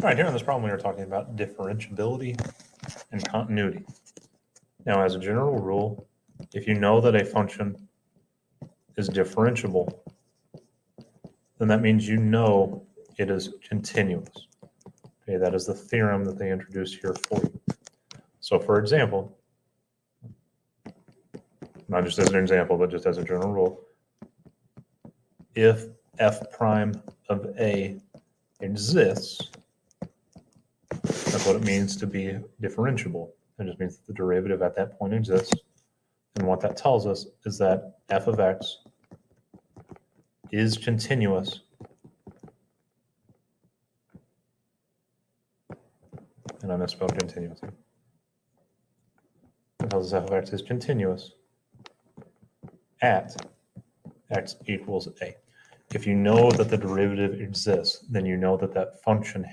right, here in this problem, we are talking about differentiability and continuity. Now, as a general rule, if you know that a function is differentiable, then that means you know it is continuous. Okay, that is the theorem that they introduced here for you. So for example, not just as an example, but just as a general rule, if f prime of a exists, that's what it means to be differentiable. It just means that the derivative at that point exists. And what that tells us is that f of x is continuous and I misspelled continuous. It tells us f of x is continuous at x equals a. If you know that the derivative exists, then you know that that function